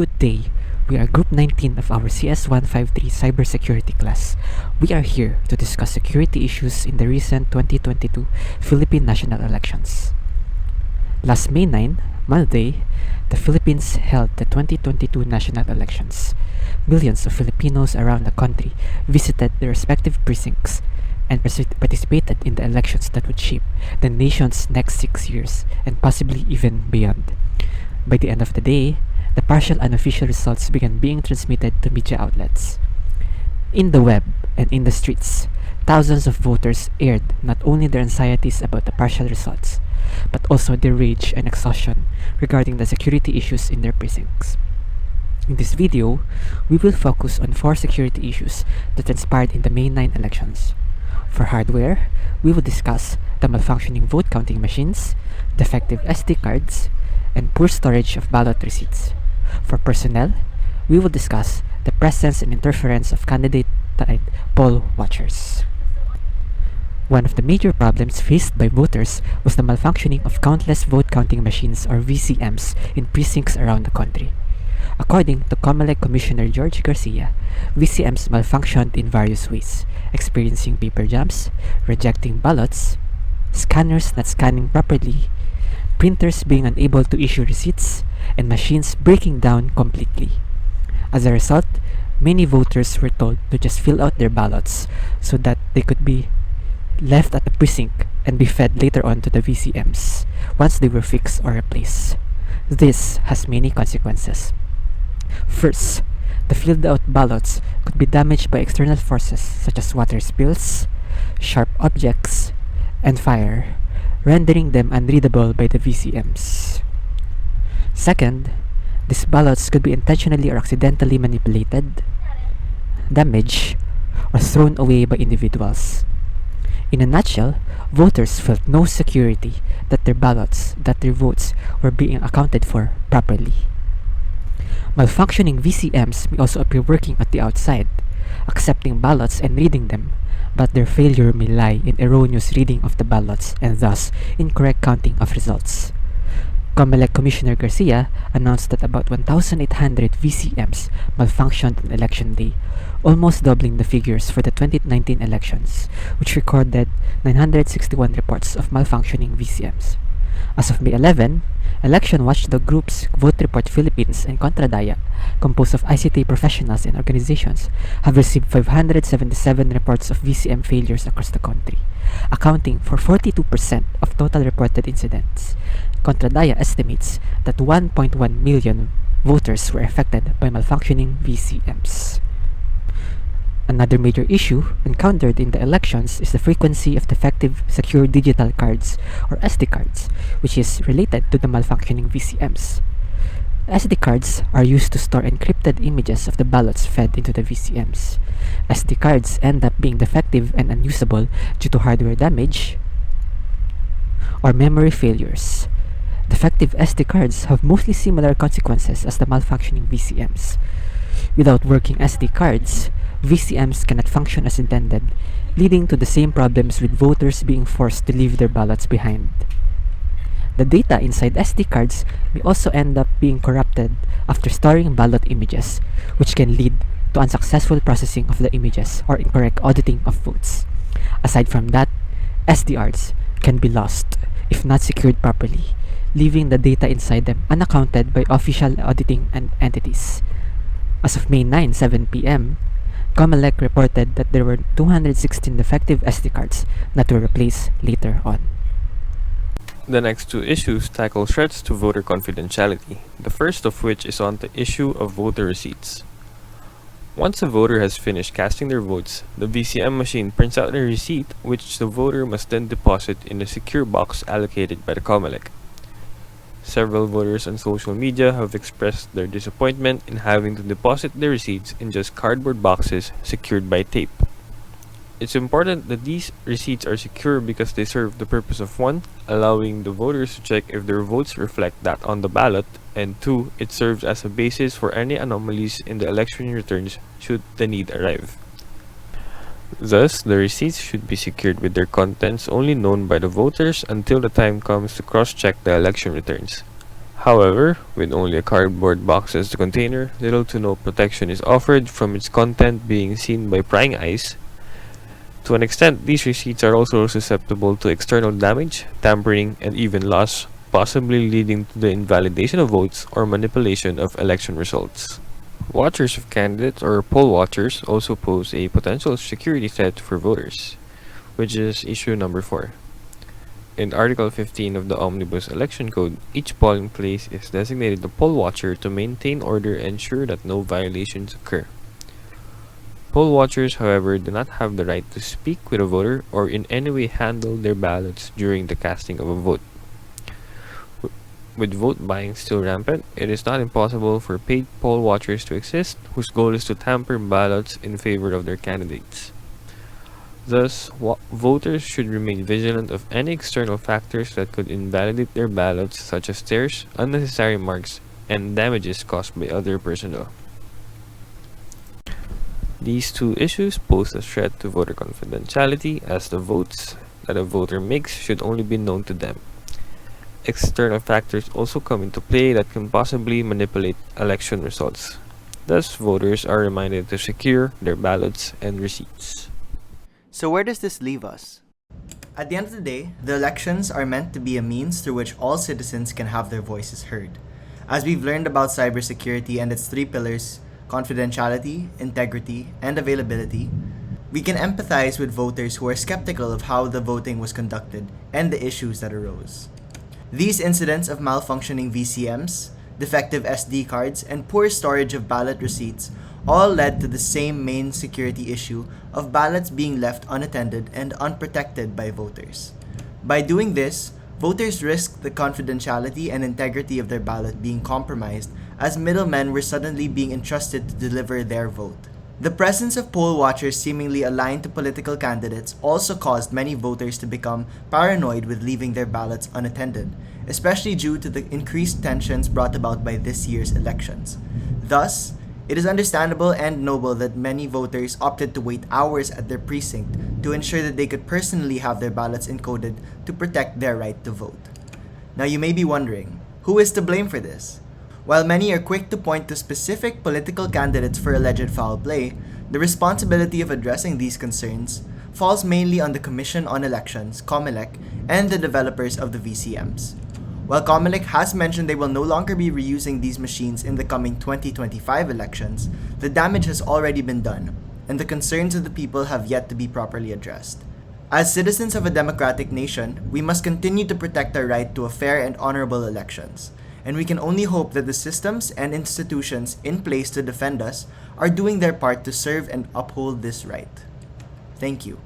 good day. We are Group 19 of our CS153 Cybersecurity class. We are here to discuss security issues in the recent 2022 Philippine National Elections. Last May 9, Monday, the Philippines held the 2022 national elections. Millions of Filipinos around the country visited their respective precincts and participated in the elections that would shape the nation's next 6 years and possibly even beyond. By the end of the day, the partial unofficial results began being transmitted to media outlets. In the web and in the streets, thousands of voters aired not only their anxieties about the partial results, but also their rage and exhaustion regarding the security issues in their precincts. In this video, we will focus on 4 security issues that transpired in the May 9 elections. For hardware, we will discuss the malfunctioning vote counting machines, defective SD cards, and poor storage of ballot receipts. For personnel, we will discuss the presence and interference of candidate-tied poll watchers. One of the major problems faced by voters was the malfunctioning of countless vote counting machines or VCMs in precincts around the country. According to COMELEC Commissioner George Garcia, VCMs malfunctioned in various ways, experiencing paper jams, rejecting ballots, scanners not scanning properly, printers being unable to issue receipts, and machines breaking down completely. As a result, many voters were told to just fill out their ballots so that they could be left at the precinct and be fed later on to the VCMs once they were fixed or replaced. This has many consequences. First, the filled out ballots could be damaged by external forces such as water spills, sharp objects, and fire, rendering them unreadable by the VCMs. Second, these ballots could be intentionally or accidentally manipulated, damaged, or thrown away by individuals. In a nutshell, voters felt no security that their votes were being accounted for properly. Malfunctioning VCMs may also appear working at the outside, accepting ballots and reading them, but their failure may lie in erroneous reading of the ballots and thus incorrect counting of results. COMELEC Commissioner Garcia announced that about 1,800 VCMs malfunctioned on election day, almost doubling the figures for the 2019 elections, which recorded 961 reports of malfunctioning VCMs. As of May 11, election watchdog groups Vote Report Philippines and Contradaya, composed of ICT professionals and organizations, have received 577 reports of VCM failures across the country, accounting for 42% of total reported incidents. Contradaya estimates that 1.1 million voters were affected by malfunctioning VCMs. Another major issue encountered in the elections is the frequency of defective secure digital cards or SD cards, which is related to the malfunctioning VCMs. SD cards are used to store encrypted images of the ballots fed into the VCMs. SD cards end up being defective and unusable due to hardware damage or memory failures. Defective SD cards have mostly similar consequences as the malfunctioning VCMs. Without working SD cards, VCMs cannot function as intended, leading to the same problems with voters being forced to leave their ballots behind. The data inside SD cards may also end up being corrupted after storing ballot images, which can lead to unsuccessful processing of the images or incorrect auditing of votes. Aside from that, SDRs can be lost if not secured properly, leaving the data inside them unaccounted by official auditing and entities. As of May 9, 7 p.m., COMELEC reported that there were 216 defective SD cards that were replaced later on. The next 2 issues tackle threats to voter confidentiality, the first of which is on the issue of voter receipts. Once a voter has finished casting their votes, the VCM machine prints out a receipt which the voter must then deposit in a secure box allocated by the COMELEC. Several voters on social media have expressed their disappointment in having to deposit their receipts in just cardboard boxes secured by tape. It's important that these receipts are secure because they serve the purpose of 1. Allowing the voters to check if their votes reflect that on the ballot, and 2. It serves as a basis for any anomalies in the election returns should the need arrive. Thus, the receipts should be secured with their contents only known by the voters until the time comes to cross-check the election returns. However, with only a cardboard box as the container, little to no protection is offered from its content being seen by prying eyes. To an extent, these receipts are also susceptible to external damage, tampering, and even loss, possibly leading to the invalidation of votes or manipulation of election results. Watchers of candidates or poll watchers also pose a potential security threat for voters, which is issue number 4. In Article 15 of the Omnibus Election Code, each polling place is designated a poll watcher to maintain order and ensure that no violations occur. Poll watchers, however, do not have the right to speak with a voter or in any way handle their ballots during the casting of a vote. With vote buying still rampant, it is not impossible for paid poll watchers to exist whose goal is to tamper ballots in favor of their candidates. Thus, voters should remain vigilant of any external factors that could invalidate their ballots, such as tears, unnecessary marks, and damages caused by other personnel. These two issues pose a threat to voter confidentiality, as the votes that a voter makes should only be known to them. External factors also come into play that can possibly manipulate election results. Thus, voters are reminded to secure their ballots and receipts. So where does this leave us? At the end of the day, the elections are meant to be a means through which all citizens can have their voices heard. As we've learned about cybersecurity and its 3 pillars, confidentiality, integrity, and availability, we can empathize with voters who are skeptical of how the voting was conducted and the issues that arose. These incidents of malfunctioning VCMs, defective SD cards, and poor storage of ballot receipts all led to the same main security issue of ballots being left unattended and unprotected by voters. By doing this, voters risked the confidentiality and integrity of their ballot being compromised as middlemen were suddenly being entrusted to deliver their vote. The presence of poll watchers seemingly aligned to political candidates also caused many voters to become paranoid with leaving their ballots unattended, especially due to the increased tensions brought about by this year's elections. Thus, it is understandable and noble that many voters opted to wait hours at their precinct to ensure that they could personally have their ballots encoded to protect their right to vote. Now you may be wondering, who is to blame for this? While many are quick to point to specific political candidates for alleged foul play, the responsibility of addressing these concerns falls mainly on the Commission on Elections, COMELEC, and the developers of the VCMs. While COMELEC has mentioned they will no longer be reusing these machines in the coming 2025 elections, the damage has already been done, and the concerns of the people have yet to be properly addressed. As citizens of a democratic nation, we must continue to protect our right to a fair and honorable elections, and we can only hope that the systems and institutions in place to defend us are doing their part to serve and uphold this right. Thank you.